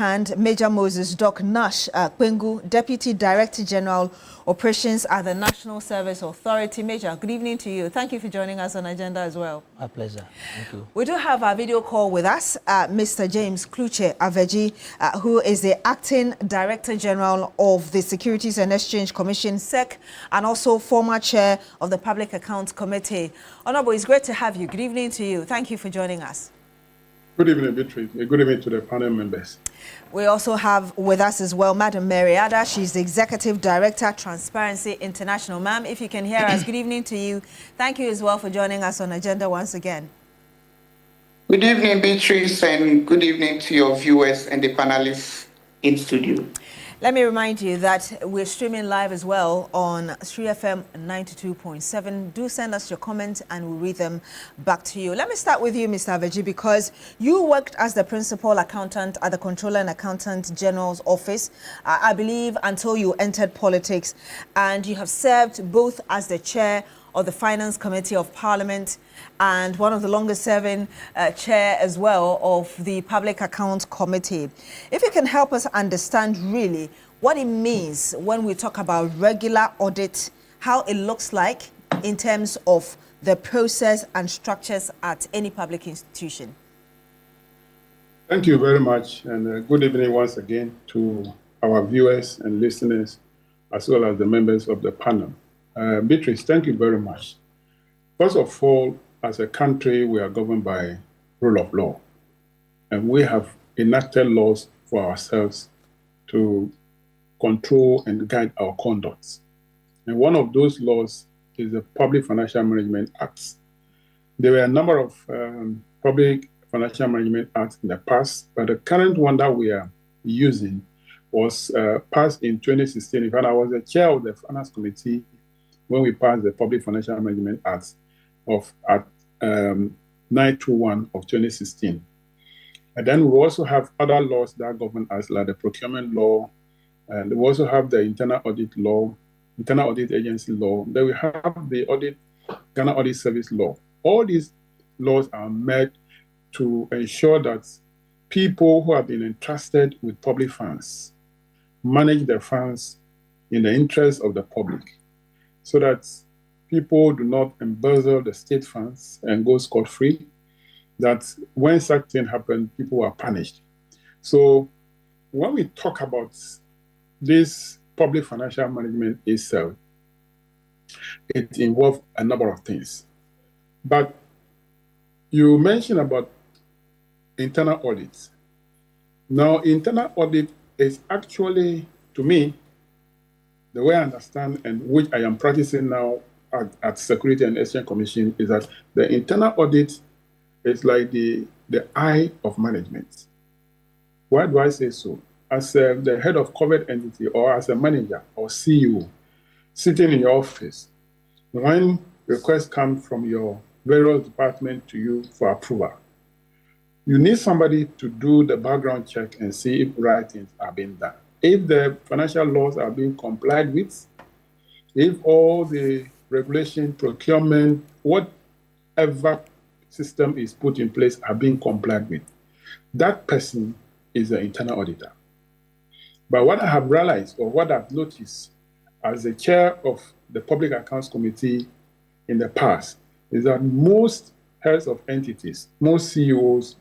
And Major Moses Doc Nash Kwengu, Deputy Director General Operations at the National Service Authority. Major, good evening to you. Thank you for joining us on Agenda as well. My pleasure. Thank you. We do have our video call with us, Mr. James Kluche Aveji, who is the Acting Director General of the Securities and Exchange Commission, SEC, and also former Chair of the Public Accounts Committee. Honorable, it's great to have you. Good evening to you. Thank you for joining us. Good evening, Beatrice. Good evening to the panel members. We also have with us as well Madam Mary Ada. She's the Executive Director, Transparency International. Ma'am, if you can hear us, good evening to you. Thank you as well for joining us on Agenda once again. Good evening, Beatrice, and good evening to your viewers and the panelists in studio. Let me remind you that we're streaming live as well on 3FM 92.7. Do send us your comments and we'll read them back to you. Let me start with you, Mr. Aveji, because you worked as the principal accountant at the Controller and Accountant General's office, I believe, until you entered politics, and you have served both as the chair of the Finance Committee of Parliament and one of the longest serving chair as well of the Public Accounts Committee. If you can help us understand really what it means when we talk about regular audit, how it looks like in terms of the process and structures at any public institution. Thank you very much, and good evening once again to our viewers and listeners, as well as the members of the panel. Beatrice, thank you very much. First of all, as a country, we are governed by rule of law, and we have enacted laws for ourselves to control and guide our conduct. And one of those laws is the Public Financial Management Act. There were a number of Public Financial Management Acts in the past, but the current one that we are using was passed in 2016. In fact, I was the chair of the Finance Committee when we passed the Public Financial Management Act of 921 of 2016. And then we also have other laws that govern us, like the procurement law, and we also have the internal audit law, internal audit agency law. Then we have the Ghana Audit Service law. All these laws are made to ensure that people who have been entrusted with public funds manage their funds in the interest of the public, so that people do not embezzle the state funds and go scot-free, that when such things happen, people are punished. So when we talk about this public financial management itself, it involves a number of things. But you mentioned about internal audits. Now, internal audit is actually, to me, the way I understand and which I am practicing now at Security and Exchange Commission, is that the internal audit is like the eye of management. Why do I say so? As the head of corporate entity, or as a manager or CEO sitting in your office, when requests come from your various departments to you for approval, you need somebody to do the background check and see if right things are being done. If the financial laws are being complied with, if all the regulation, procurement, whatever system is put in place are being complied with, that person is the internal auditor. But what I have realized, or what I've noticed as the chair of the Public Accounts Committee in the past, is that most heads of entities, most CEOs,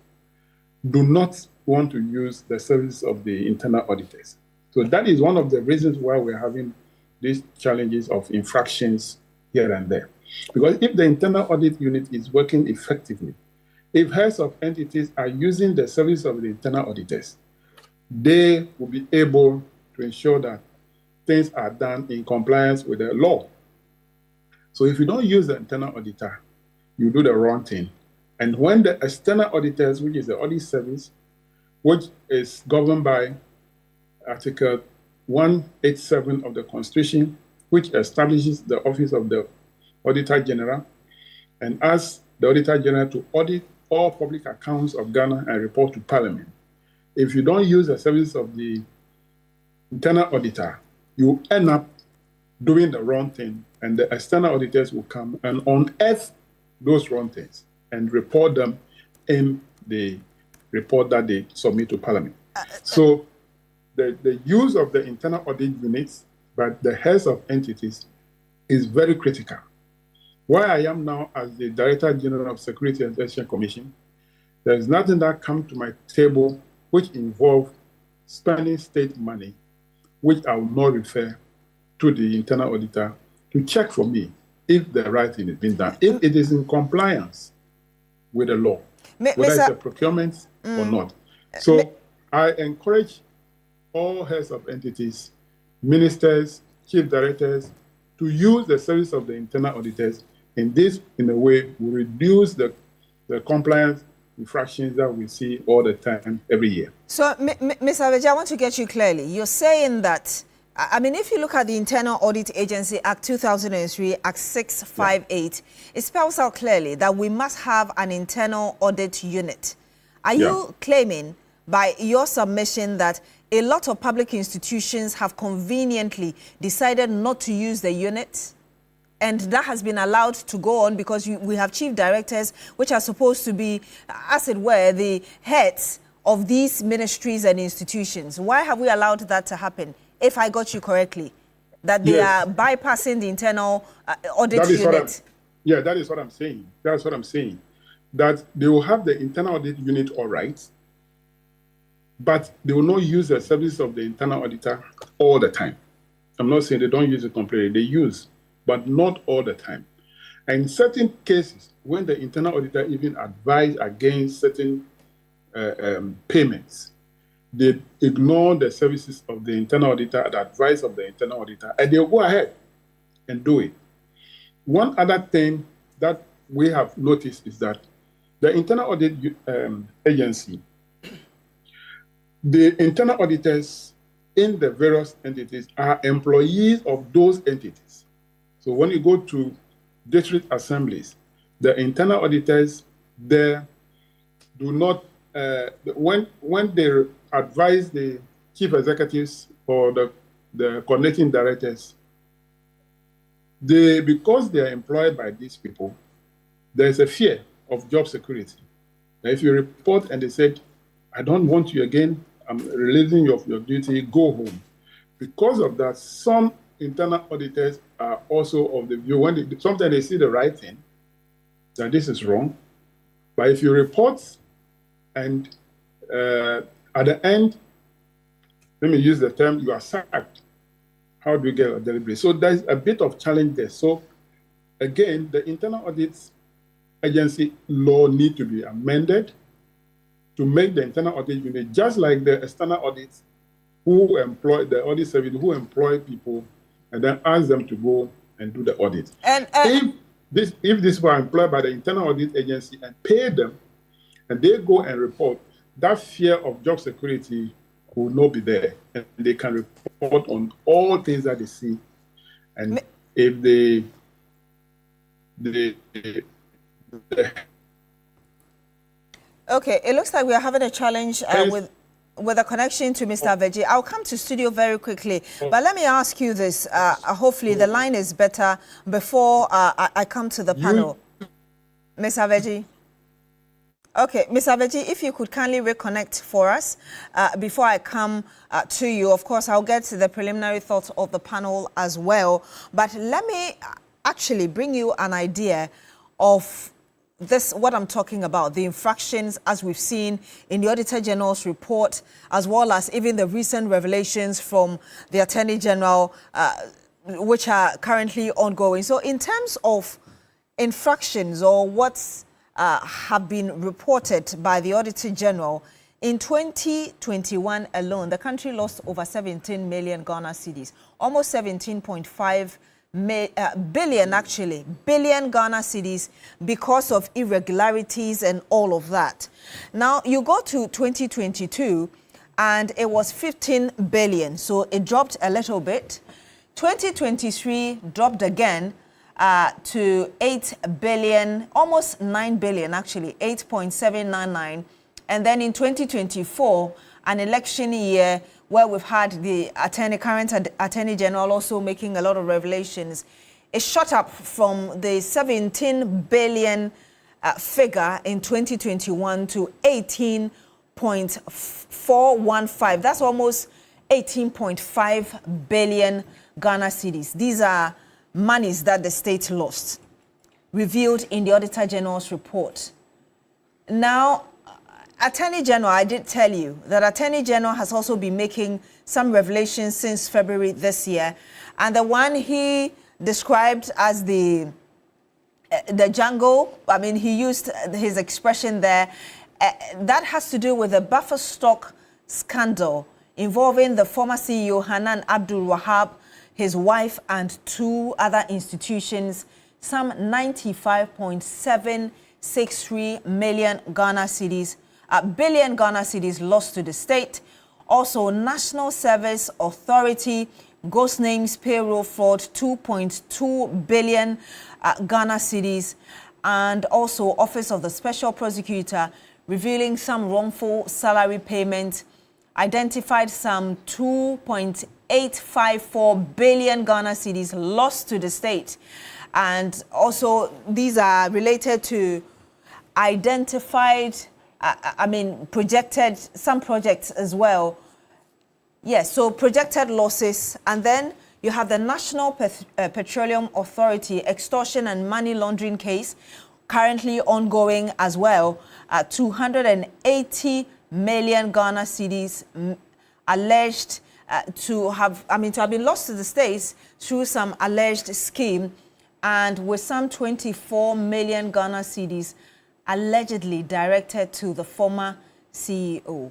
do not want to use the services of the internal auditors. So that is one of the reasons why we're having these challenges of infractions here and there. Because if the internal audit unit is working effectively, if heads of entities are using the service of the internal auditors, they will be able to ensure that things are done in compliance with the law. So if you don't use the internal auditor, you do the wrong thing. And when the external auditors, which is the audit service, which is governed by Article 187 of the Constitution, which establishes the office of the Auditor General, and asks the Auditor General to audit all public accounts of Ghana and report to Parliament. If you don't use the service of the internal auditor, you end up doing the wrong thing, and the external auditors will come and unearth those wrong things and report them in the report that they submit to Parliament. So the use of the internal audit units by the heads of entities is very critical. Where I am now as the Director General of Security and Exchange Commission, there is nothing that comes to my table which involves spending state money, which I will not refer to the internal auditor to check for me if the right thing is being done, if it is in compliance with the law, whether it's a procurement or not. So I encourage all heads of entities, ministers, chief directors, to use the service of the internal auditors in a way will reduce the compliance infractions that we see all the time, every year. So, Ms. Aveji, I want to get you clearly. You're saying that, I mean, if you look at the Internal Audit Agency Act 2003, Act 658, it spells out clearly that we must have an internal audit unit. Are you claiming by your submission that a lot of public institutions have conveniently decided not to use the unit? And that has been allowed to go on because we have chief directors, which are supposed to be, as it were, the heads of these ministries and institutions. Why have we allowed that to happen, if I got you correctly? That they are bypassing the internal audit unit? That is what I'm saying. That's what I'm saying. That they will have the internal audit unit all right, but they will not use the service of the internal auditor all the time. I'm not saying they don't use it completely. They use, but not all the time. And in certain cases, when the internal auditor even advise against certain payments, they ignore the services of the internal auditor, the advice of the internal auditor, and they'll go ahead and do it. One other thing that we have noticed is that the internal audit agency, the internal auditors in the various entities are employees of those entities. So when you go to district assemblies, the internal auditors there do not, when they advise the chief executives or the coordinating directors, because they are employed by these people, there's a fear of job security. Now, if you report and they said, I don't want you again, I'm releasing you of your duty, go home. Because of that, some internal auditors are also of the view, sometimes they see the right thing, that this is wrong. But if you report and at the end, let me use the term, you are sacked, how do you get a delivery? So there's a bit of challenge there. So again, the internal audit agency law need to be amended to make the internal audit unit just like the external audits who employ the audit service, who employ people and then ask them to go and do the audit. And if this were employed by the internal audit agency and pay them, and they go and report, that fear of job security will not be there, and they can report on all things that they see. And if they okay, it looks like we are having a challenge with a connection to Mr. Aveji. I'll come to studio very quickly, but let me ask you this. Hopefully the line is better before I come to the panel. Ms. Aveji. Okay, Ms. Aveji, if you could kindly reconnect for us before I come to you. Of course, I'll get to the preliminary thoughts of the panel as well. But let me actually bring you an idea of this, what I'm talking about, the infractions as we've seen in the Auditor General's report, as well as even the recent revelations from the Attorney General, which are currently ongoing. So in terms of infractions or what's have been reported by the Auditor General, in 2021 alone, the country lost over 17 million Ghana cedis, almost 17.5 billion Ghana cedis because of irregularities and all of that. Now you go to 2022 and it was 15 billion, so it dropped a little bit. 2023 dropped again to 8 billion, almost 9 billion actually, 8.799. And then in 2024, an election year where we've had the current Attorney General also making a lot of revelations, it shot up from the 17 billion figure in 2021 to 18.7 18.415. That's almost 18.5 billion Ghana cedis. These are monies that the state lost, revealed in the Auditor General's report. Now, Attorney General, I did tell you that Attorney General has also been making some revelations since February this year. And the one he described as the jungle, I mean, he used his expression there, that has to do with the buffer stock scandal involving the former CEO Hanan Abdul Wahab, his wife, and 2 other institutions, some 95.763 million Ghana cedis, billion Ghana cedis lost to the state. Also, National Service Authority, ghost names, payroll fraud, 2.2 billion Ghana cedis, and also Office of the Special Prosecutor revealing some wrongful salary payment, identified some 2.854 billion Ghana cedis lost to the state. And also, these are related to identified, projected, some projects as well. Yes, so projected losses. And then you have the National Petroleum Authority extortion and money laundering case currently ongoing as well. 280 million Ghana cedis alleged to have been lost to the states through some alleged scheme, and with some 24 million Ghana cedis allegedly directed to the former CEO.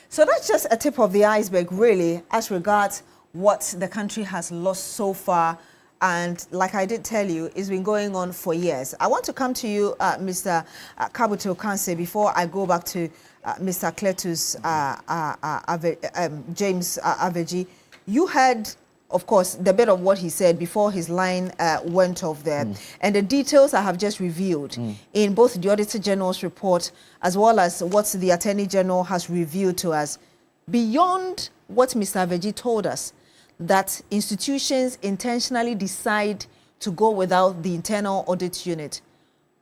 So that's just a tip of the iceberg, really, as regards what the country has lost so far. And like I did tell you, it's been going on for years. I want to come to you, Mr. Kabuto Kanse, before I go back to Mr. Cletus James Aveji. You heard, of course, the bit of what he said before his line went off there. And the details I have just revealed in both the Auditor General's report as well as what the Attorney General has revealed to us. Beyond what Mr. Aveji told us, that institutions intentionally decide to go without the internal audit unit,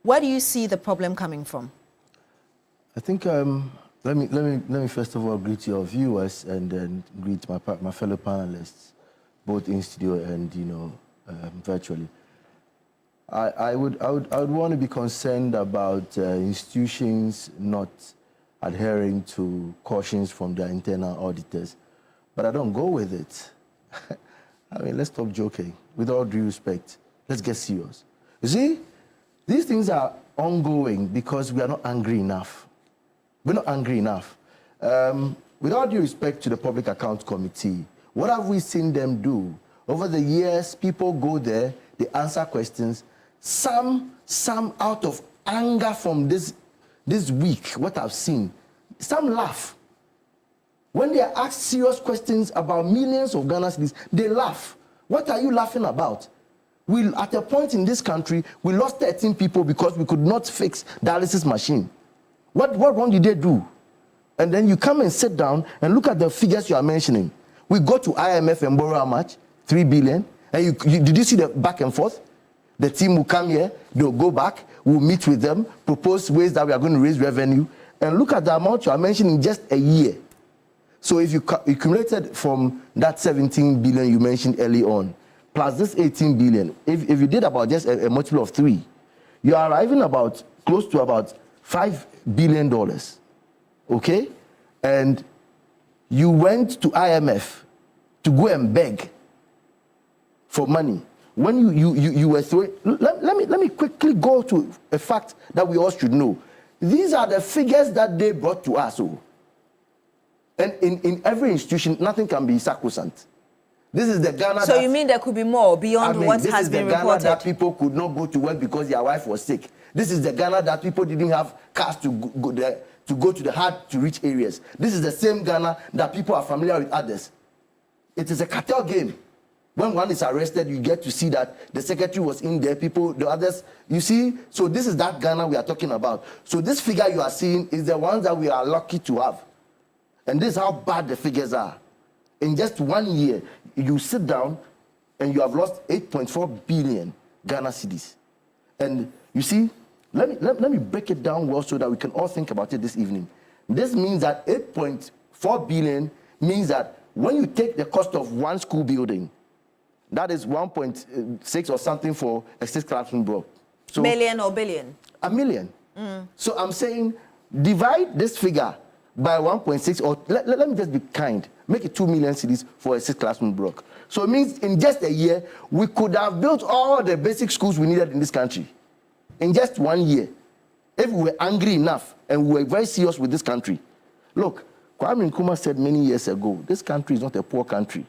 where do you see the problem coming from? I think let me first of all greet your viewers and then greet my fellow panelists, both in studio and virtually. I would want to be concerned about institutions not adhering to cautions from their internal auditors, but I don't go with it. Let's stop joking. With all due respect, let's get serious. You see, these things are ongoing because we are not angry enough. We're not angry enough. With all due respect to the Public Accounts Committee, what have we seen them do? Over the years, people go there, they answer questions. Some out of anger from this week, what I've seen, some laugh. When they are asked serious questions about millions of Ghana cedis, they laugh. What are you laughing about? At a point in this country, we lost 13 people because we could not fix dialysis machine. What wrong did they do? And then you come and sit down and look at the figures you are mentioning. We go to IMF and borrow how much? 3 billion. And did you see the back and forth? The team will come here, they'll go back, we'll meet with them, propose ways that we are going to raise revenue, and look at the amount you are mentioning in just a year. So if you accumulated from that 17 billion you mentioned early on, plus this 18 billion, if you did about just a multiple of 3, you are arriving about close to about $5 billion, okay? And you went to IMF to go and beg for money. When you were throwing, let me quickly go to a fact that we all should know. These are the figures that they brought to us. And in every institution, nothing can be sacrosanct. This is the Ghana. So you mean there could be more beyond what has been reported? This is the Ghana that people could not go to work because their wife was sick. This is the Ghana that people didn't have cars to go there, to go to the hard-to-reach areas. This is the same Ghana that people are familiar with others. It is a cartel game. When one is arrested, you get to see that the secretary was in there, the others, you see? So this is that Ghana we are talking about. So this figure you are seeing is the ones that we are lucky to have. And this is how bad the figures are. In just 1 year, you sit down and you have lost 8.4 billion Ghana cedis. And you see, Let me break it down well so that we can all think about it this evening. This means that 8.4 billion means that when you take the cost of one school building, that is 1.6 or something for a 6-classroom block. So million or billion? A million. So I'm saying divide this figure by 1.6, or let me just be kind, make it 2 million cedis for a 6-classroom block. So it means in just a year, we could have built all the basic schools we needed in this country. In just 1 year, if we were angry enough and we were very serious with this country. Look, Kwame Nkrumah said many years ago, this country is not a poor country.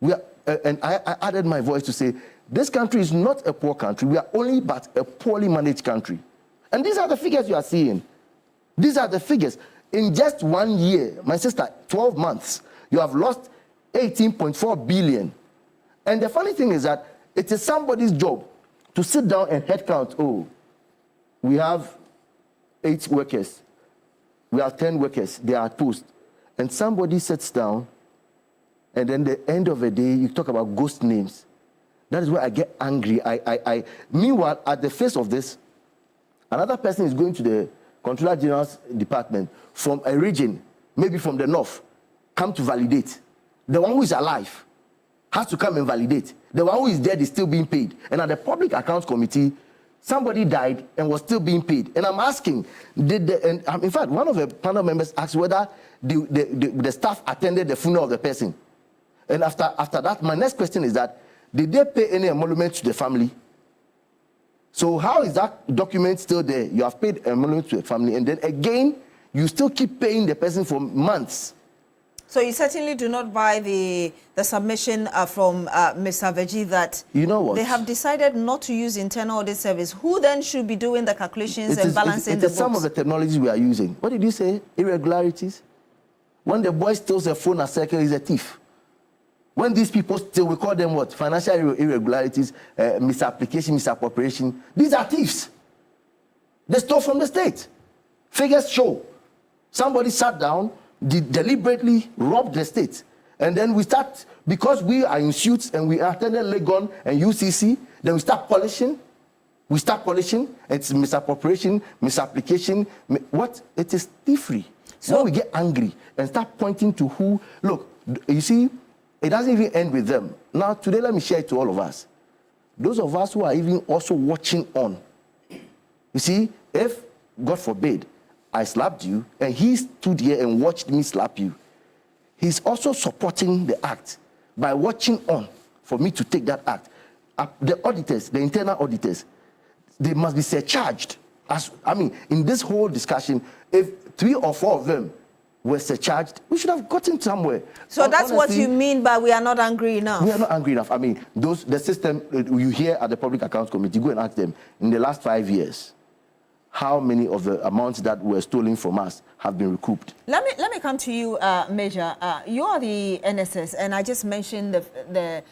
And I added my voice to say, this country is not a poor country. We are only but a poorly managed country. And these are the figures you are seeing. These are the figures. In just 1 year, my sister, 12 months, you have lost 18.4 billion. And the funny thing is that it is somebody's job to sit down and head count. Oh, we have 8 workers. We have 10 workers. They are at post. And somebody sits down, and then at the end of the day, you talk about ghost names. That is where I get angry. Meanwhile, at the face of this, another person is going to the Controller General's department from a region, maybe from the north, come to validate. The one who is alive has to come and validate. The one who is dead is still being paid. And at the Public Accounts Committee, somebody died and was still being paid. And I'm asking, in fact, one of the panel members asked whether the staff attended the funeral of the person. And after that, my next question is that, did they pay any emolument to the family? So how is that document still there? You have paid emolument to the family, and then again, you still keep paying the person for months. So you certainly do not buy the submission from Mr. Veji that you know what? They have decided not to use internal audit service. Who then should be doing the calculations and balancing the books? Some of the technologies we are using. What did you say? Irregularities? When the boy steals a phone at circle, he's a thief. When these people steal, we call them what? Financial irregularities, misapplication, misappropriation. These are thieves. They stole from the state. Figures show. Somebody sat down, deliberately robbed the state. And then we start, because we are in suits and we attended Legon and UCC, then we start polishing. It's misappropriation, misapplication. What? It is thievery. So when we get angry and start pointing to who, look, you see, it doesn't even end with them. Now, today, let me share it to all of us. Those of us who are even also watching on. You see, if, God forbid, I slapped you, and he stood here and watched me slap you, he's also supporting the act by watching on for me to take that act. The auditors, the internal auditors, they must be surcharged. In this whole discussion, if 3 or 4 of them were surcharged, we should have gotten somewhere. So that's honestly, what you mean by we are not angry enough? We are not angry enough. The system you hear at the Public Accounts Committee, go and ask them, in the last 5 years, how many of the amounts that were stolen from us have been recouped? Let me come to you, Major. You are the NSS, and I just mentioned the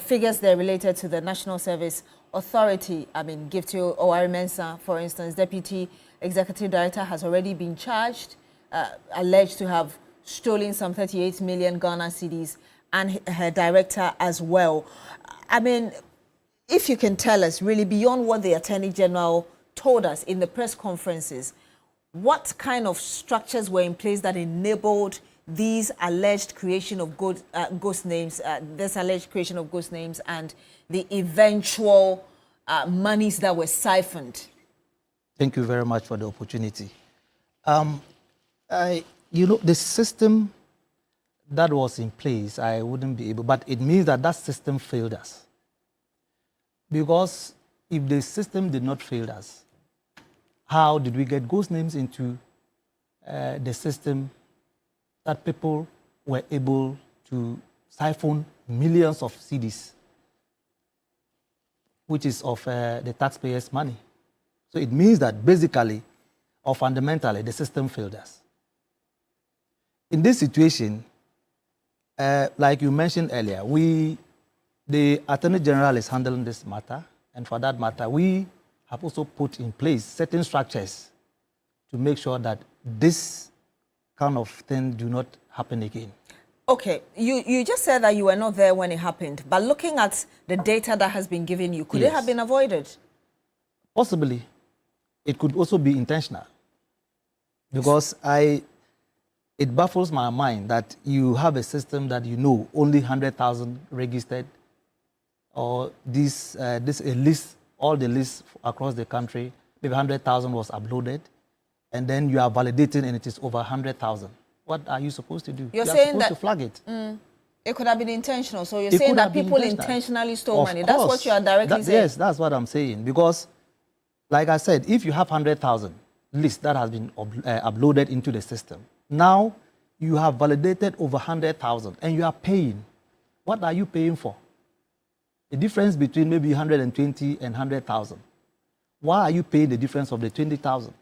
figures there related to the National Service Authority. Giftio Owari-Mensah, for instance, Deputy Executive Director, has already been charged, alleged to have stolen some 38 million Ghana cedis, and her director as well. If you can tell us, really, beyond what the Attorney General told us in the press conferences, what kind of structures were in place that enabled these alleged creation of ghost names, and the eventual monies that were siphoned? Thank you very much for the opportunity. The system that was in place, I wouldn't be able, but it means that system failed us. Because if the system did not fail us, how did we get ghost names into the system that people were able to siphon millions of cedis, which is of the taxpayers' money? So it means that basically or fundamentally, the system failed us. In this situation, like you mentioned earlier, the Attorney General is handling this matter, and for that matter, we have also put in place certain structures to make sure that this kind of thing do not happen again. Okay, you just said that you were not there when it happened, but looking at the data that has been given you, could it have been avoided? Possibly, it could also be intentional. Because it baffles my mind that you have a system that you know only 100,000 registered, or this a list, all the lists across the country, maybe 100,000 was uploaded, and then you are validating and it is over 100,000. What are you supposed to do? You're you are saying supposed that to flag it. It could have been intentional. So you're It saying could that have been people intentional. intentionally stole Of money. That's what course. you are directly saying. Yes, that's what I'm saying. Because, like I said, if you have 100,000 lists that has been uploaded into the system, now you have validated over 100,000 and you are paying. What are you paying for? The difference between maybe 120 and 100,000. Why are you paying the difference of the 20,000?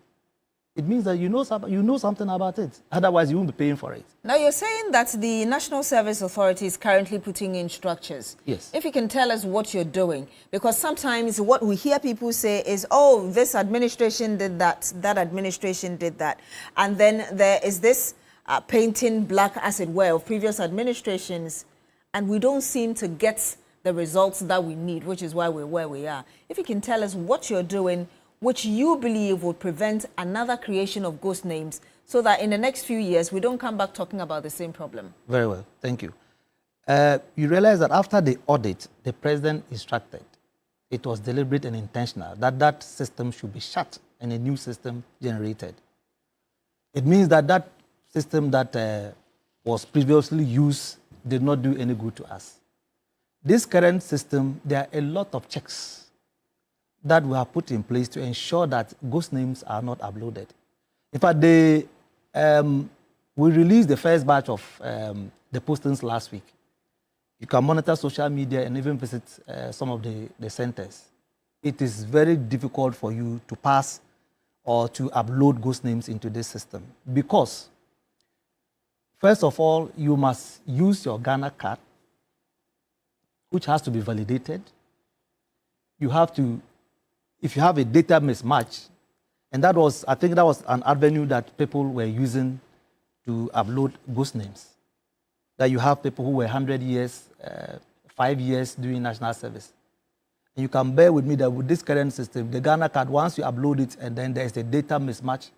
It means that you know something about it. Otherwise, you won't be paying for it. Now, you're saying that the National Service Authority is currently putting in structures. Yes. If you can tell us what you're doing, because sometimes what we hear people say is, oh, this administration did that, that administration did that. And then there is this painting black, as it were, of previous administrations, and we don't seem to get the results that we need, which is why we're where we are. If you can tell us what you're doing, which you believe will prevent another creation of ghost names, so that in the next few years, we don't come back talking about the same problem. Very well, thank you. You realize that after the audit, the president instructed, it was deliberate and intentional, that that system should be shut and a new system generated. It means that that system that was previously used did not do any good to us. This current system, there are a lot of checks that we have put in place to ensure that ghost names are not uploaded. In fact, we released the first batch of the postings last week. You can monitor social media and even visit some of the centers. It is very difficult for you to pass or to upload ghost names into this system because, first of all, you must use your Ghana card, which has to be validated. You have to, if you have a data mismatch, and that was, I think that was an avenue that people were using to upload ghost names. That you have people who were 100 years, 5 years doing national service. And you can bear with me that with this current system, the Ghana card, once you upload it and then there's a data mismatch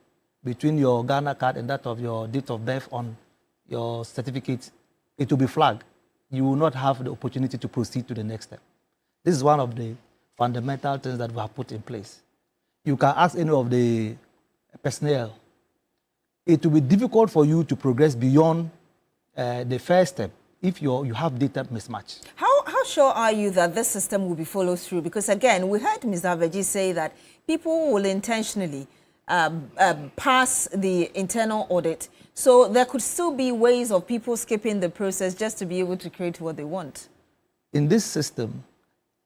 between your Ghana card and that of your date of birth on your certificate, it will be flagged. You will not have the opportunity to proceed to the next step. This is one of the fundamental things that we have put in place. You can ask any of the personnel. It will be difficult for you to progress beyond the first step if you have data mismatch. How sure are you that this system will be followed through? Because again, we heard Mr. Aveji say that people will intentionally pass the internal audit. So there could still be ways of people skipping the process just to be able to create what they want. In this system,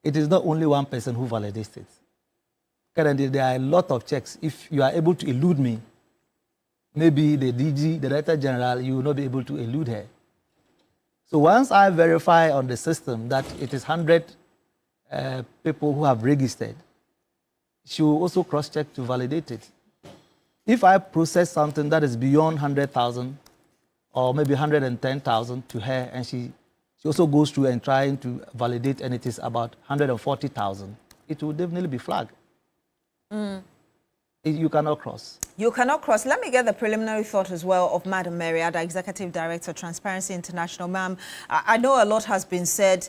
it is not only one person who validates it. Currently, there are a lot of checks. If you are able to elude me, maybe the DG, the Director General, you will not be able to elude her. So once I verify on the system that it is 100 people who have registered, she will also cross-check to validate it. If I process something that is beyond 100,000 or maybe 110,000 to her, and she also goes through and trying to validate, and it is about 140,000, it will definitely be flagged. You cannot cross. You cannot cross. Let me get the preliminary thought as well of Madam Mary Adu, Executive Director, Transparency International. Ma'am, I know a lot has been said.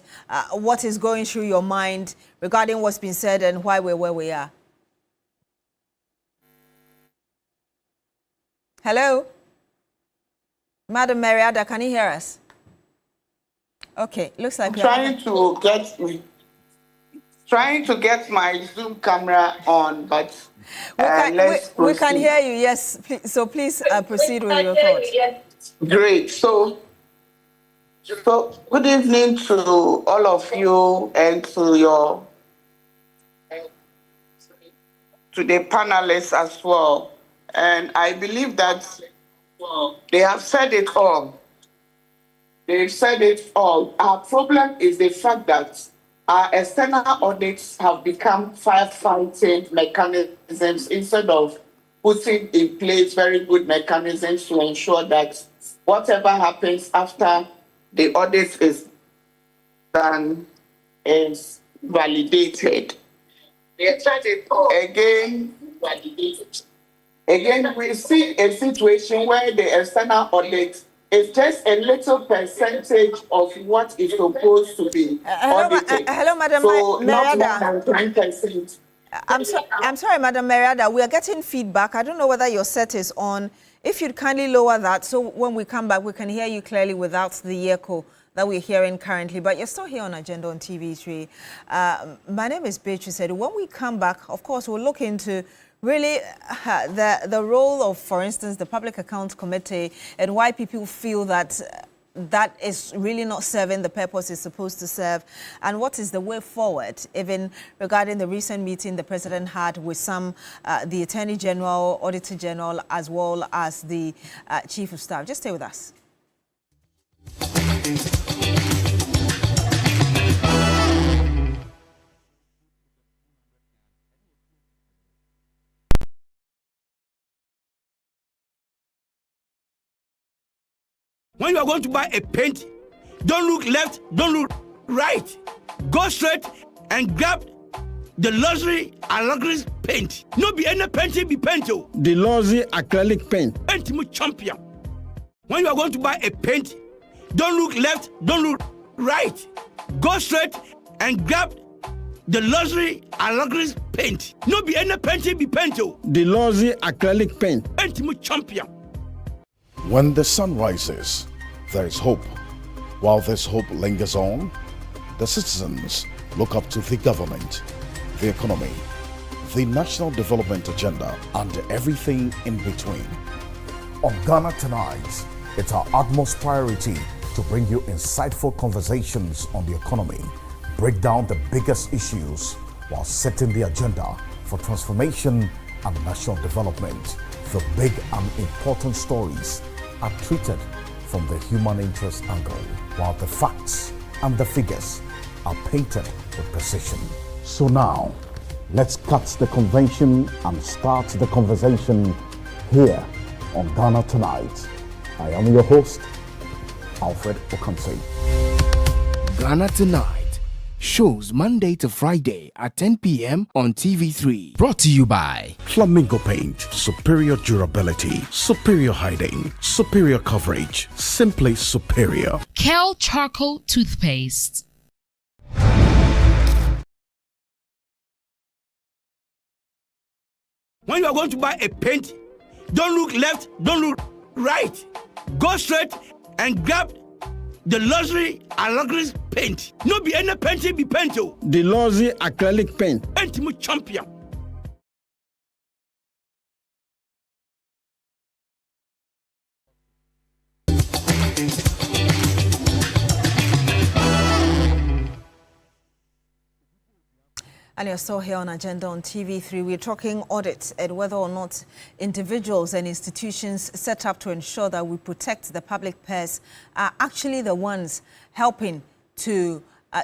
What is going through your mind regarding what's been said and why we're where we are? Hello? Madam Mary Adu, can you hear us? Okay, looks like I'm trying to get my Zoom camera on, but we can hear you, yes. Please proceed with your thoughts. Great. So good evening to all of you and to the panelists as well. And I believe that they have said it all. They've said it all. Our problem is the fact that our external audits have become firefighting mechanisms instead of putting in place very good mechanisms to ensure that whatever happens after the audit is done is validated. Again, we see a situation where the external audit is just a little percentage of what is supposed to be audited. Hello, Madam So not more Meriada. than 10%. I'm sorry, Madam Meriada. We are getting feedback. I don't know whether your set is on. If you'd kindly lower that, so when we come back, we can hear you clearly without the echo that we're hearing currently. But you're still here on Agenda on TV3. My name is Beatrice Adu. When we come back, of course, we'll look into really the role of, for instance, the Public Accounts Committee and why people feel that that is really not serving the purpose it's supposed to serve, and what is the way forward, even regarding the recent meeting the president had with some, the Attorney General, Auditor General, as well as the Chief of Staff. Just stay with us. When you are going to buy a paint, don't look left, don't look right. Go straight and grab the luxury and luxury paint. No be any paint, be paint. The luxury acrylic paint. Paint mu champion. When you are going to buy a paint, don't look left, don't look right. Go straight and grab the luxury and luxury paint. No be any paint, be paint. The luxury acrylic paint. Paint mu champion. When the sun rises, there is hope. While this hope lingers on, the citizens look up to the government, the economy, the national development agenda, and everything in between. On Ghana Tonight, it's our utmost priority to bring you insightful conversations on the economy, break down the biggest issues while setting the agenda for transformation and national development. The big and important stories are treated from the human interest angle, while the facts and the figures are painted with precision. So now, let's cut the convention and start the conversation here on Ghana Tonight. I am your host, Alfred Okamse. Ghana Tonight shows Monday to Friday at 10 p.m. on TV3. Brought to you by Flamingo Paint, superior durability, superior hiding, superior coverage, simply superior. Kel Charcoal Toothpaste. When you are going to buy a paint, don't look left, don't look right. Go straight and grab the luxury and luxury paint. No be any paint, be paint. The luxury acrylic paint. Paint mu champion. And you're still here on Agenda on TV3. We're talking audits and whether or not individuals and institutions set up to ensure that we protect the public purse are actually the ones helping to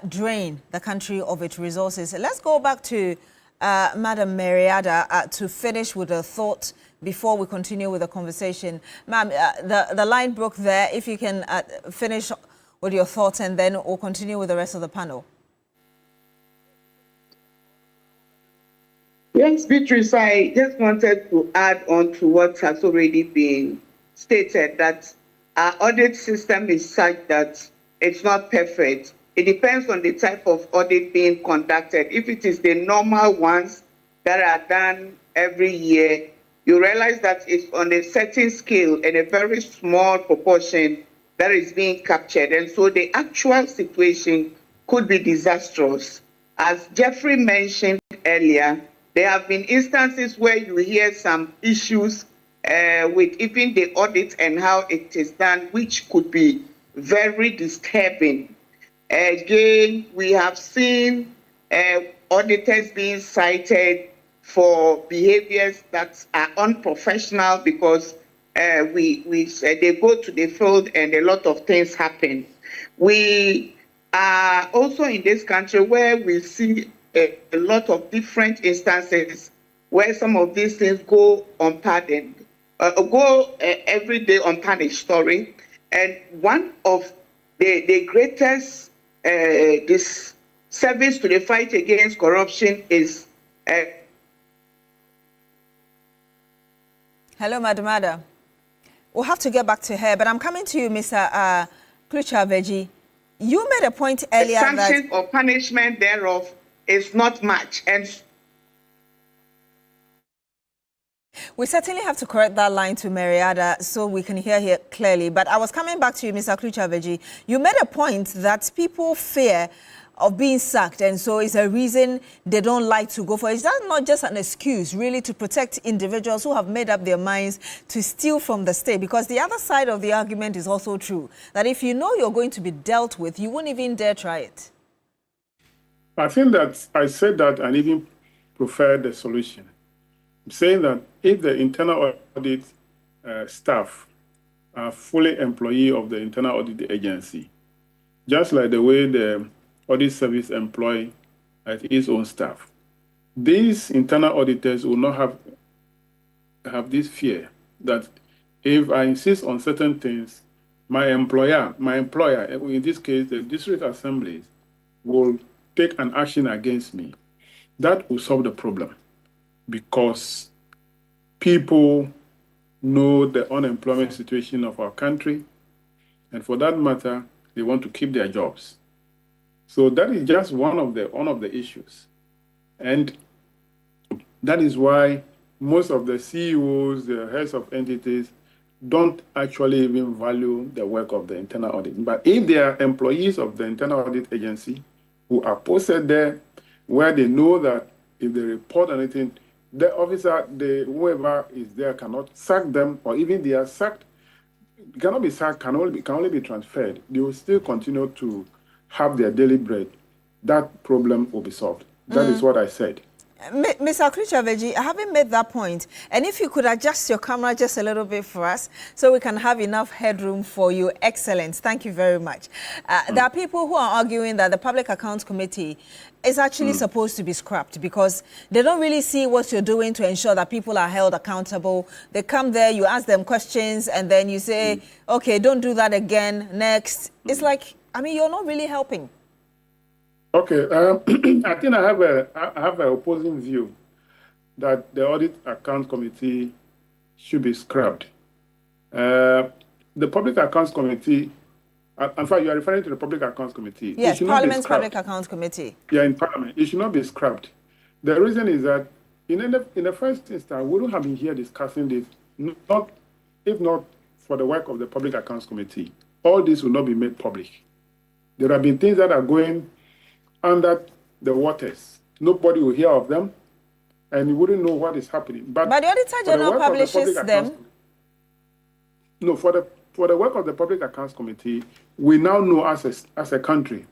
drain the country of its resources. Let's go back to Madam Meriada to finish with a thought before we continue with the conversation. Ma'am, the line broke there. If you can finish with your thoughts, and then we'll continue with the rest of the panel. Yes, Beatrice, I just wanted to add on to what has already been stated, that our audit system is such that it's not perfect. It depends on the type of audit being conducted. If it is the normal ones that are done every year, you realize that it's on a certain scale and a very small proportion that is being captured. And so the actual situation could be disastrous. As Jeffrey mentioned earlier, there have been instances where you hear some issues with even the audit and how it is done, which could be very disturbing. Again, we have seen auditors being cited for behaviors that are unprofessional because they go to the field and a lot of things happen. We are also in this country where we see a lot of different instances where some of these things go unpardoned, every day unpunished, sorry. And one of the greatest this service to the fight against corruption is Hello, Madam Ada. We'll have to get back to her, but I'm coming to you, Mr. Klucha-Veggie. You made a point earlier that sanction or punishment thereof is not much. And we certainly have to correct that line to Mariada so we can hear here clearly. But I was coming back to you, Mr. Klucha-Veggie. You made a point that people fear of being sacked, and so it's a reason they don't like to go for it. Is that not just an excuse, really, to protect individuals who have made up their minds to steal from the state? Because the other side of the argument is also true, that if you know you're going to be dealt with, you won't even dare try it. I think that I said that and even preferred the solution. I'm saying that if the internal audit staff are fully employee of the internal audit agency, just like the way the audit service employ its own staff, these internal auditors will not have this fear that if I insist on certain things, my employer, in this case, the district assemblies, will take an action against me. That will solve the problem, because people know the unemployment situation of our country, and for that matter, they want to keep their jobs. So that is just one of the issues, and that is why most of the CEOs, the heads of entities, don't actually even value the work of the internal audit. But if they are employees of the internal audit agency who are posted there, where they know that if they report anything, the officer, whoever is there, cannot sack them, or even they are sacked, cannot be sacked, can only be transferred. They will still continue to have their daily bread. That problem will be solved. That is what I said. Mr. Klucha-Veggie, I haven't made that point. And if you could adjust your camera just a little bit for us so we can have enough headroom for you. Excellent. Thank you very much. There are people who are arguing that the Public Accounts Committee is actually supposed to be scrapped because they don't really see what you're doing to ensure that people are held accountable. They come there, you ask them questions, and then you say, okay, don't do that again, next. It's like, I mean, you're not really helping. Okay, I think I have an opposing view that the Audit Account Committee should be scrapped. The Public Accounts Committee, in fact, you are referring to the Public Accounts Committee. Yes, Parliament's Public Accounts Committee. Yeah, in Parliament, it should not be scrapped. The reason is that in the first instance, we don't have been here discussing this, if not for the work of the Public Accounts Committee. All this will not be made public. There have been things that are going under the waters. Nobody will hear of them, and you wouldn't know what is happening. But the Auditor General publishes them. No, for the work of the Public Accounts Committee, we now know as a country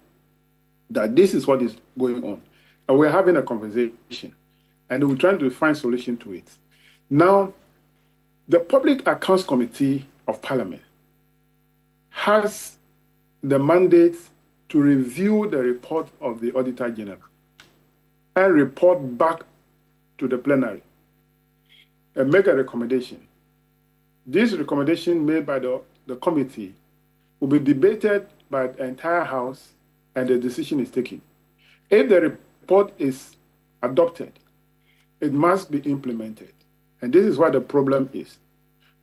that this is what is going on. And we're having a conversation, and we're trying to find solution to it. Now, the Public Accounts Committee of Parliament has the mandate to review the report of the Auditor General and report back to the plenary and make a recommendation. This recommendation made by the committee will be debated by the entire House, and the decision is taken. If the report is adopted, it must be implemented. And this is what the problem is,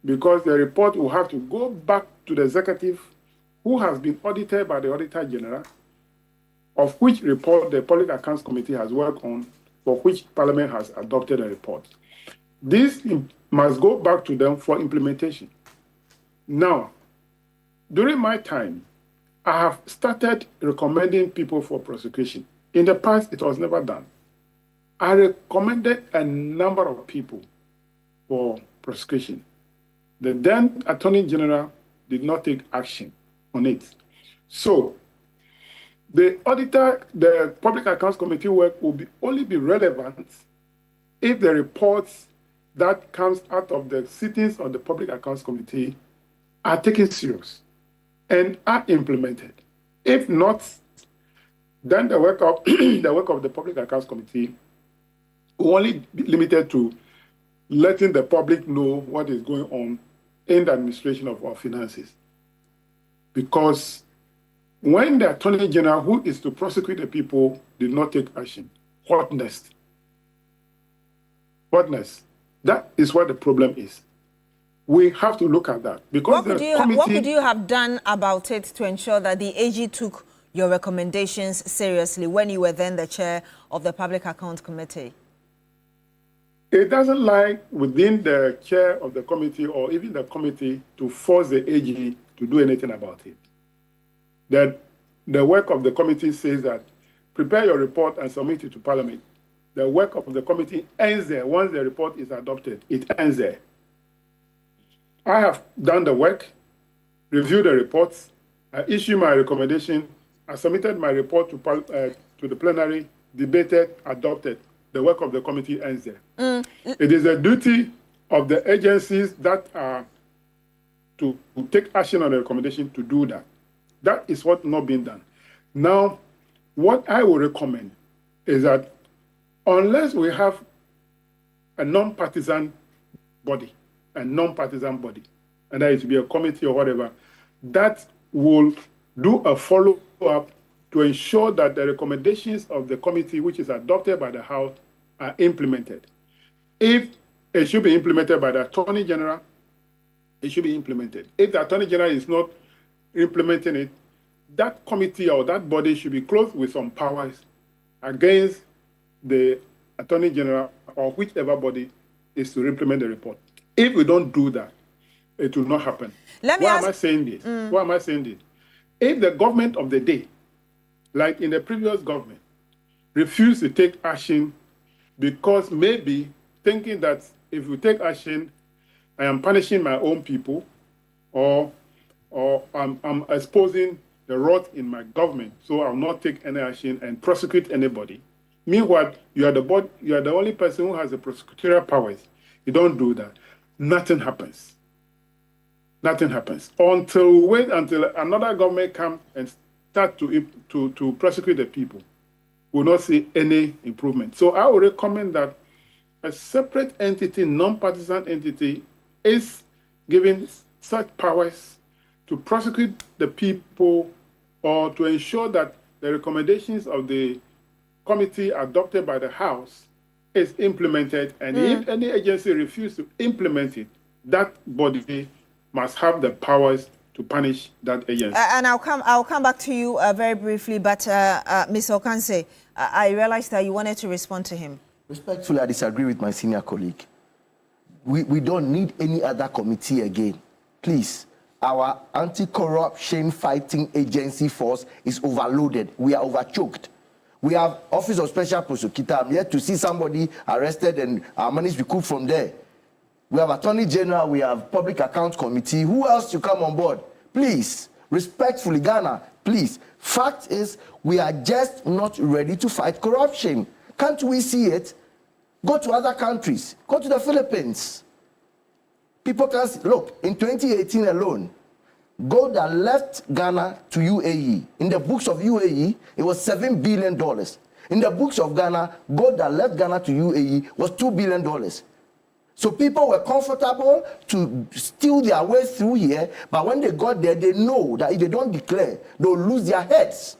because the report will have to go back to the executive, who has been audited by the Auditor General, of which report the Public Accounts Committee has worked on, for which Parliament has adopted a report. This must go back to them for implementation. Now, during my time, I have started recommending people for prosecution. In the past, it was never done. I recommended a number of people for prosecution. The then Attorney General did not take action on it. So the Public Accounts Committee work will only be relevant if the reports that comes out of the sittings of the Public Accounts Committee are taken serious and are implemented. If not, then the work of the Public Accounts Committee will only be limited to letting the public know what is going on in the administration of our finances. Because when the Attorney General, who is to prosecute the people, did not take action, what next? partners. That is what the problem is. We have to look at that because what could you have done about it to ensure that the AG took your recommendations seriously when you were then the chair of the Public Account Committee? It doesn't lie within the chair of the committee or even the committee to force the AG to do anything about it. That the work of the committee says that prepare your report and submit it to Parliament. The work of the committee ends there. Once the report is adopted, it ends there. I have done the work, reviewed the reports, I issued my recommendation, I submitted my report to the plenary, debated, adopted. The work of the committee ends there. It is a duty of the agencies that are to take action on the recommendation to do that. That is what not being done. Now, what I would recommend is that unless we have a non-partisan body, and that it should be a committee or whatever, that will do a follow-up to ensure that the recommendations of the committee, which is adopted by the House, are implemented. If it should be implemented by the Attorney General, it should be implemented. If the Attorney General is not implementing it, that committee or that body should be clothed with some powers against the Attorney General or whichever body is to implement the report. If we don't do that, it will not happen. Why am I saying this? Why am I saying this? If the government of the day, like in the previous government, refused to take action because maybe thinking that if we take action, I am punishing my own people or I'm exposing the rot in my government, so I'll not take any action and prosecute anybody. Meanwhile, you are the only person who has the prosecutorial powers. You don't do that. Nothing happens. Nothing happens until we wait until another government comes and start to prosecute the people. We'll not see any improvement. So I would recommend that a separate entity, non-partisan entity, is given such powers to prosecute the people or to ensure that the recommendations of the committee adopted by the House is implemented, and if any agency refuses to implement it, that body must have the powers to punish that agency. And I'll come back to you very briefly, but Ms. Okanse, I realized that you wanted to respond to him. Respectfully, I disagree with my senior colleague. We don't need any other committee again. Please, our anti-corruption fighting agency force is overloaded. We are overchoked. We have Office of Special Prosecutor. I'm yet to see somebody arrested and our money is recouped from there. We have Attorney General, we have Public Accounts Committee. Who else to come on board? Please, respectfully, Ghana, please. Fact is, we are just not ready to fight corruption. Can't we see it? Go to other countries. Go to the Philippines. People can see, look, in 2018 alone, gold that left Ghana to UAE. In the books of UAE, it was $7 billion. In the books of Ghana, gold that left Ghana to UAE was $2 billion. So people were comfortable to steal their way through here, but when they got there, they know that if they don't declare, they'll lose their heads.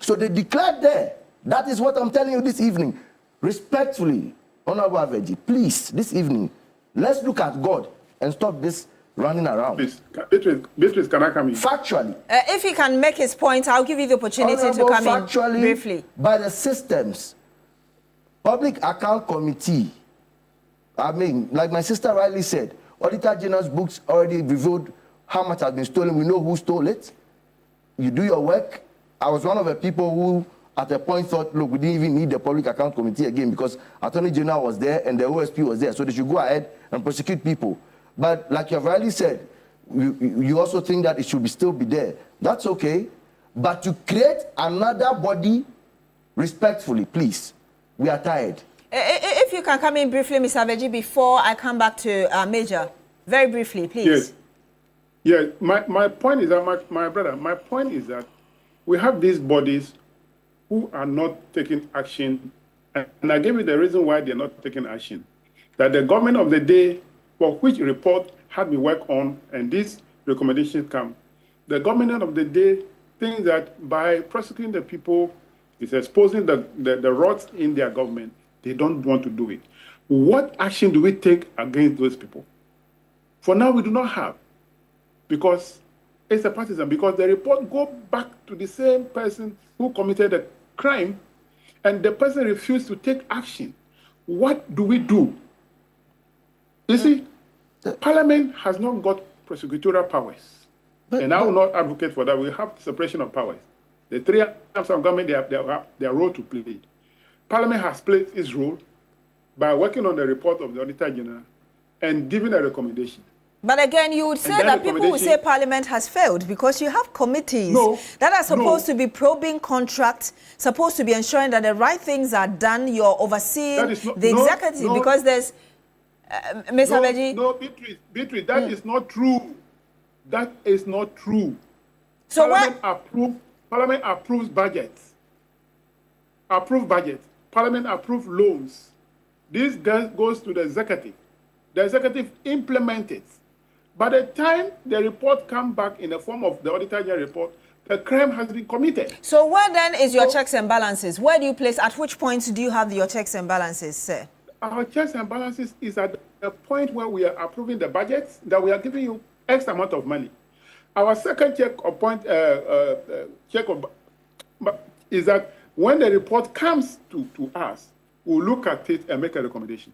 So they declared there. That is what I'm telling you this evening. Respectfully, Honorable Aveji, please, this evening, let's look at God and stop this running around. Please, Beatrice, can I come in? Factually. If he can make his point, I'll give you the opportunity to come in briefly. By the systems, Public Account Committee, I mean, like my sister rightly said, Auditor General's books already revealed how much has been stolen. We know who stole it. You do your work. I was one of the people who, at a point, thought, look, we didn't even need the Public Account Committee again because Attorney General was there and the OSP was there, so they should go ahead and prosecute people. But like you have rightly said, you also think that it should still be there. That's okay. But to create another body, respectfully, please, we are tired. If you can come in briefly, Mr. Aveji, before I come back to Major. Very briefly, please. Yes. Yeah, my point is that, my brother, my point is that we have these bodies who are not taking action. And I gave you the reason why they're not taking action. That the government of the day, for which report had been worked on, and these recommendations come, the government of the day thinks that by prosecuting the people, is exposing the rots in their government. They don't want to do it. What action do we take against those people? For now, we do not have, because it's a partisan, because the report go back to the same person who committed the crime, and the person refused to take action. What do we do? You see, Parliament has not got prosecutorial powers. And I will not advocate for that. We have separation of powers. The three arms of government, they have their role to play. Parliament has played its role by working on the report of the Auditor General and giving a recommendation. But again, you would say that people will say Parliament has failed because you have committees that are supposed to be probing contracts, supposed to be ensuring that the right things are done. You're overseeing the executive because there's... Ms. Abeji? No, Beatrice, that is not true. That is not true. So Parliament approves budgets. Parliament approves loans. This goes to the executive. The executive implements it. By the time the report comes back in the form of the Auditor General report, the crime has been committed. So where then is your checks and balances? Where do you place, at which point do you have your checks and balances, sir? Our checks and balances is at the point where we are approving the budgets, that we are giving you X amount of money. Our second check or point is that when the report comes to us, we'll look at it and make a recommendation.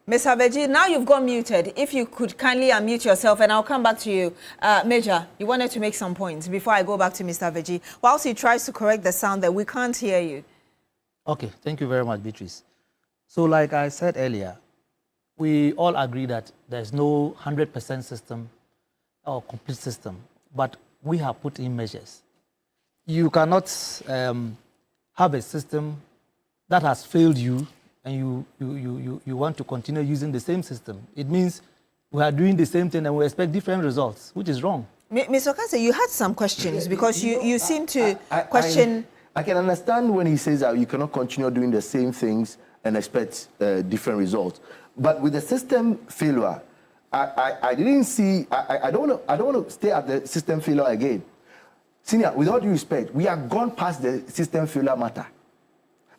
Ms. Abeji, now you've got muted. If you could kindly unmute yourself, and I'll come back to you. Major, you wanted to make some points before I go back to Mr. Abeji. Whilst he tries to correct the sound that we can't hear you. Okay, thank you very much, Beatrice. So like I said earlier, we all agree that there's no 100% system or complete system, but we have put in measures. You cannot have a system that has failed you and you want to continue using the same system. It means we are doing the same thing and we expect different results, which is wrong. Mr. Okase, you had some questions because you seem to question... I can understand when he says that you cannot continue doing the same things and expect different results. But with the system failure, I didn't see, I don't want to stay at the system failure again. Senior, with all due respect, we have gone past the system failure matter.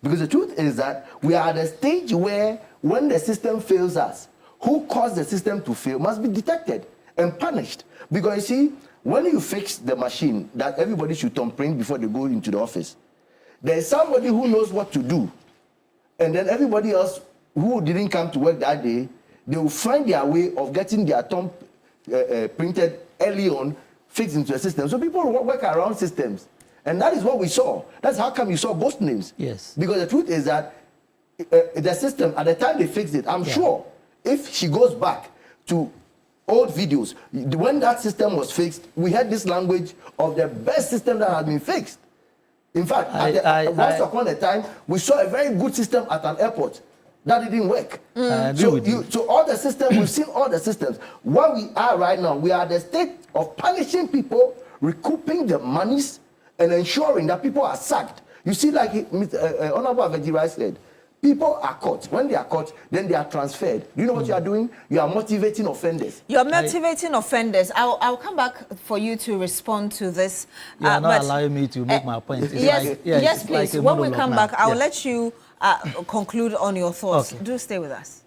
Because the truth is that we are at a stage where when the system fails us, who caused the system to fail must be detected and punished. Because you see, when you fix the machine that everybody should thumbprint before they go into the office, there is somebody who knows what to do. And then everybody else who didn't come to work that day, they will find their way of getting their thumb printed early on, fixed into the system. So people work around systems. And that is what we saw. That's how come you saw ghost names. Yes. Because the truth is that the system, at the time they fixed it, I'm sure if she goes back to old videos, when that system was fixed, we had this language of the best system that had been fixed. In fact, once upon a time, we saw a very good system at an airport. That didn't work. So all the systems, we've seen all the systems. Where we are right now, we are at the state of punishing people, recouping the monies, and ensuring that people are sacked. You see, like Honorable Aveji said, people are caught. When they are caught, then they are transferred. Do you know what you are doing? You are motivating offenders. You're motivating offenders. I'll come back for you to respond to this. You are not allowing me to make my point. Yes, please. Like when we come back, I'll let you conclude on your thoughts. Okay. Do stay with us.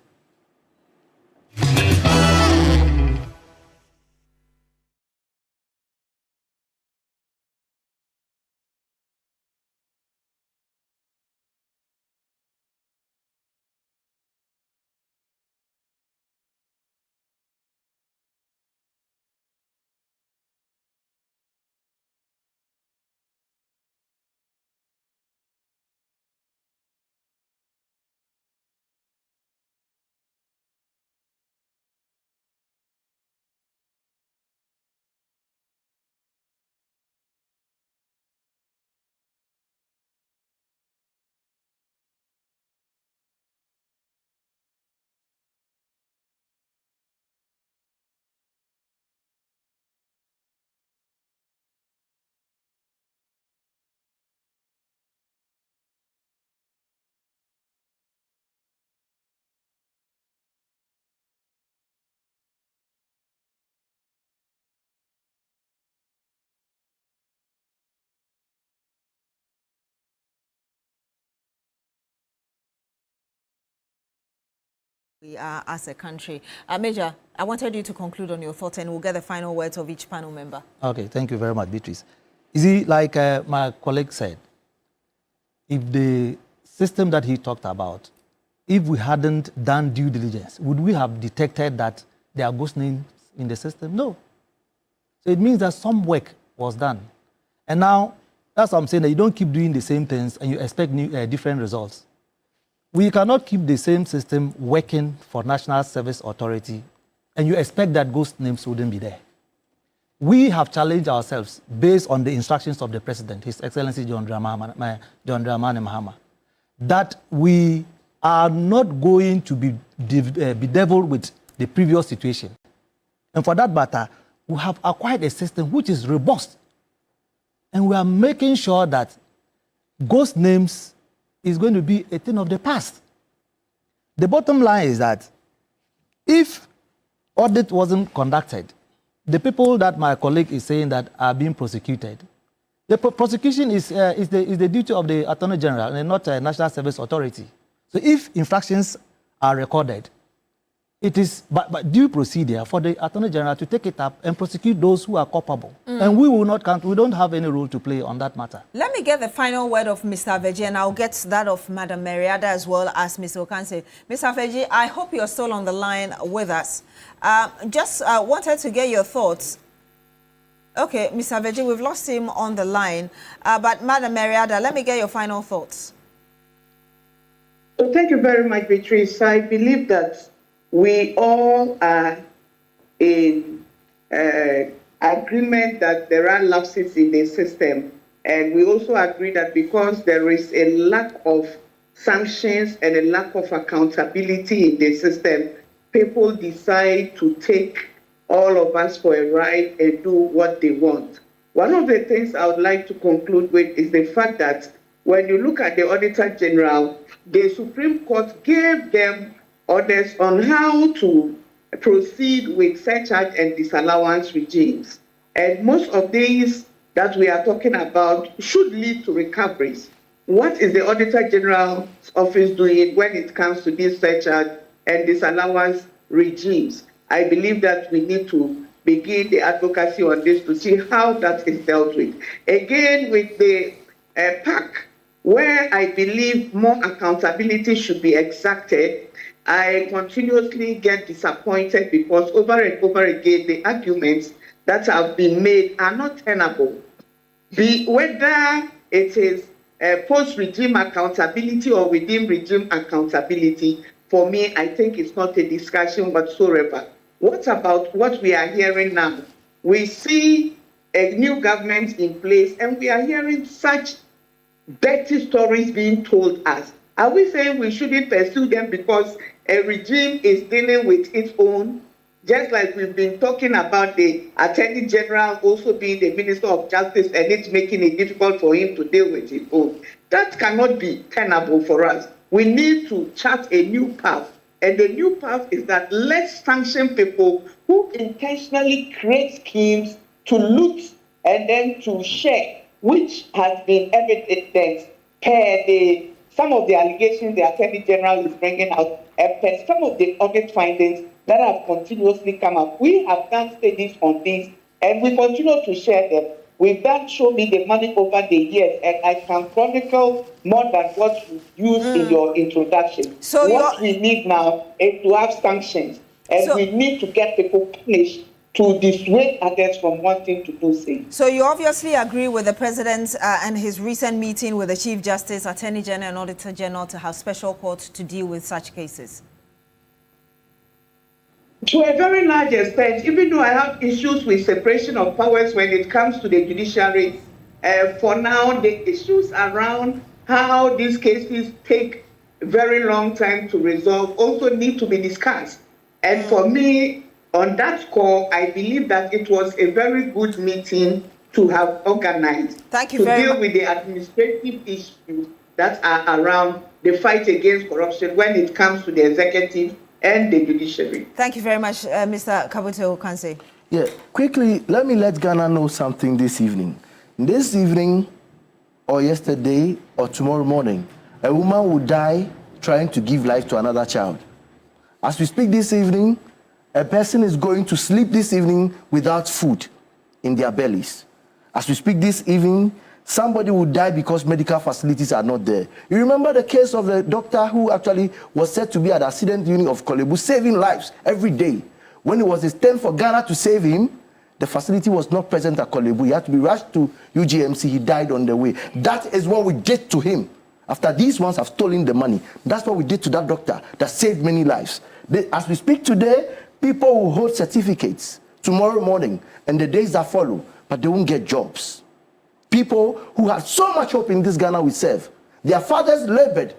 We are as a country. Major, I wanted you to conclude on your thoughts and we'll get the final words of each panel member. Okay, thank you very much, Beatrice. You see, like my colleague said, if the system that he talked about, if we hadn't done due diligence, would we have detected that there are ghost names in the system? No. So it means that some work was done. And now, that's what I'm saying, that you don't keep doing the same things and you expect different results. We cannot keep the same system working for National Service Authority and you expect that ghost names wouldn't be there. We have challenged ourselves based on the instructions of the President, His Excellency John Dramani Mahama, that we are not going to be bedeviled with the previous situation. And for that matter, we have acquired a system which is robust. And we are making sure that ghost names is going to be a thing of the past. The bottom line is that if audit wasn't conducted, the people that my colleague is saying that are being prosecuted, the prosecution is the duty of the Attorney General and not National Service Authority. So if infractions are recorded, it is by due procedure for the Attorney General to take it up and prosecute those who are culpable. And we will not count, we don't have any role to play on that matter. Let me get the final word of Mr. Aveji, and I'll get that of Madam Mary Adu as well as Mr. Okanse. Mr. Aveji, I hope you're still on the line with us. Just wanted to get your thoughts. Okay, Mr. Aveji, we've lost him on the line. But Madam Mary Adu, let me get your final thoughts. So thank you very much, Beatrice. I believe that we all are in agreement that there are lapses in the system. And we also agree that because there is a lack of sanctions and a lack of accountability in the system, people decide to take all of us for a ride and do what they want. One of the things I would like to conclude with is the fact that when you look at the Auditor General, the Supreme Court gave them orders on how to proceed with surcharge and disallowance regimes. And most of these that we are talking about should lead to recoveries. What is the Auditor General's office doing when it comes to these surcharge and disallowance regimes? I believe that we need to begin the advocacy on this to see how that is dealt with. Again, with the PAC, where I believe more accountability should be exacted, I continuously get disappointed because over and over again, the arguments that have been made are not tenable. Whether it is post-regime accountability or within regime accountability, for me, I think it's not a discussion whatsoever. What about what we are hearing now? We see a new government in place and we are hearing such dirty stories being told us. Are we saying we shouldn't pursue them because a regime is dealing with its own? Just like we've been talking about the Attorney General also being the Minister of Justice and it's making it difficult for him to deal with his own. That cannot be tenable for us. We need to chart a new path. And the new path is that let's sanction people who intentionally create schemes to loot and then to share, which has been evident per some of the allegations the Attorney General is bringing out, and per some of the audit findings that have continuously come up. We have done studies on this, and we continue to share them. We've done Show Me the Money over the years, and I can chronicle more than what you used in your introduction. So what we need now is to have sanctions, and we need to get people punished to dissuade others from wanting to do things. So you obviously agree with the President and his recent meeting with the Chief Justice, Attorney General and Auditor General to have special courts to deal with such cases? To a very large extent, even though I have issues with separation of powers when it comes to the judiciary, for now, the issues around how these cases take a very long time to resolve also need to be discussed. And for me, on that score, I believe that it was a very good meeting to have organized to deal with the administrative issues that are around the fight against corruption when it comes to the executive and the judiciary. Thank you very much, Mr. Kabuto Okanse. Yeah, quickly, let me let Ghana know something this evening. This evening, or yesterday, or tomorrow morning, a woman will die trying to give life to another child. As we speak this evening, a person is going to sleep this evening without food in their bellies. As we speak this evening, somebody will die because medical facilities are not there. You remember the case of the doctor who actually was said to be at the accident unit of Kolebu, saving lives every day. When it was his turn for Ghana to save him, the facility was not present at Kolebu. He had to be rushed to UGMC. He died on the way. That is what we did to him. After these ones have stolen the money, that's what we did to that doctor that saved many lives. As we speak today, people will hold certificates tomorrow morning and the days that follow, but they won't get jobs. People who had so much hope in this Ghana we serve, their fathers labored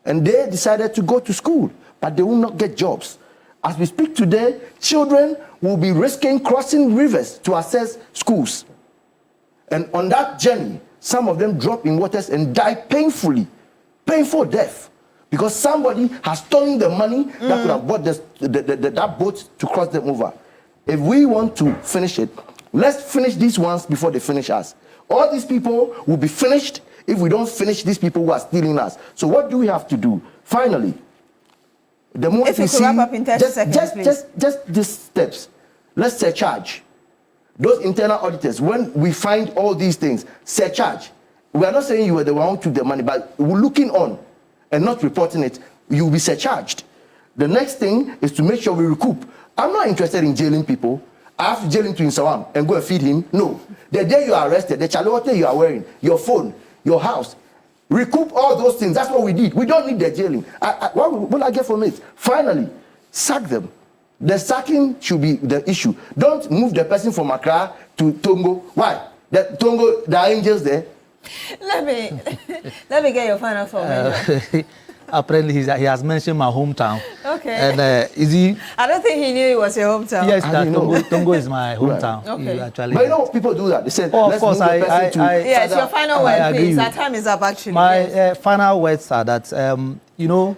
and they decided to go to school, but they will not get jobs. As we speak today, children will be risking crossing rivers to access schools. And on that journey, some of them drop in waters and die painfully, painful death, because somebody has stolen the money that could have bought that boat to cross them over. If we want to finish it, let's finish these ones before they finish us. All these people will be finished if we don't finish these people who are stealing us. So what do we have to do? Finally, the moment if you could wrap up in 30 seconds, just these steps. Let's surcharge those internal auditors. When we find all these things, surcharge. We are not saying you were the one who took the money, but we're looking on and not reporting it, you will be surcharged. The next thing is to make sure we recoup. I'm not interested in jailing people. I have to jail him to Insawam and go and feed him. No. The day you are arrested, the chalote you are wearing, your phone, your house, recoup all those things. That's what we did. We don't need the jailing. What will I get from it? Finally, sack them. The sacking should be the issue. Don't move the person from Accra to Tongo. Why? The Tongo, the angels there. Let me get your final thought. Apparently, he has mentioned my hometown. Okay. And is he? I don't think he knew it was your hometown. Yes, Tongo is my hometown. Right. Okay. But you know, people do that. They said, of let's course, move the person to... Yes, your final word, please. Our time is up, actually. My final words are that, you know,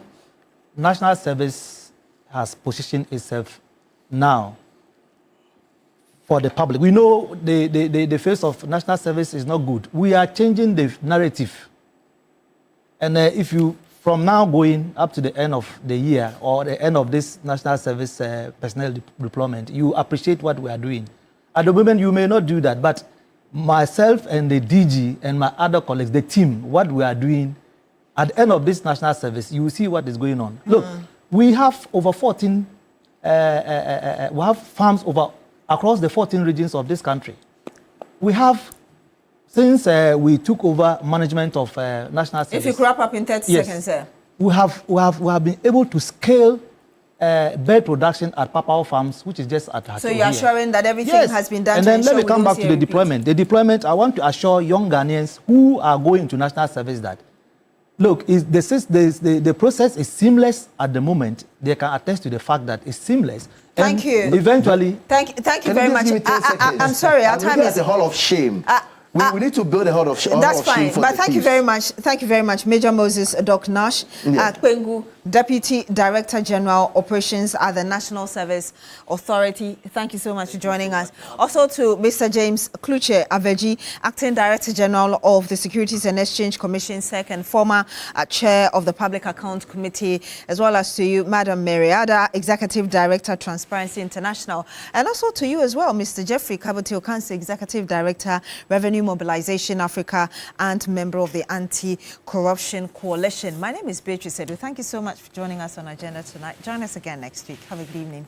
national service has positioned itself now for the public. We know the face of national service is not good. We are changing the narrative. And if you, from now going up to the end of the year or the end of this national service personnel deployment, you appreciate what we are doing. At the moment, you may not do that, but myself and the DG and my other colleagues, the team, what we are doing, at the end of this national service, you will see what is going on. Look, we have over 14, we have farms across the 14 regions of this country. We have, since we took over management of national service. If you could wrap up in 30 seconds, sir. We have been able to scale bird production at Papao Farms, which is just at Hato. So you're assuring that everything has been done. And then let me come back to the deployment. The deployment, I want to assure young Ghanaians who are going to national service that, look, the process is seamless at the moment. They can attest to the fact that it's seamless. Thank you. Eventually. Thank you very much. I'm sorry, our time is... a hall of shame. We need to build a hall of shame. That's fine. But thank you very much. Thank you very much, Major Moses Doc Nash, Kwengu, Deputy Director General Operations at the National Service Authority. Thank you so much for joining us. Also to Mr. James Kluche Aveji, Acting Director General of the Securities and Exchange Commission, SEC, and former Chair of the Public Account Committee, as well as to you, Madam Mary Ada, Executive Director, Transparency International, and also to you as well, Mr. Jeffrey Kabutio-Kansi, Executive Director, Revenue Mobilization Africa, and member of the Anti-Corruption Coalition. My name is Beatrice Adu. Thank you so much for joining us on Agenda tonight. Join us again next week. Have a good evening.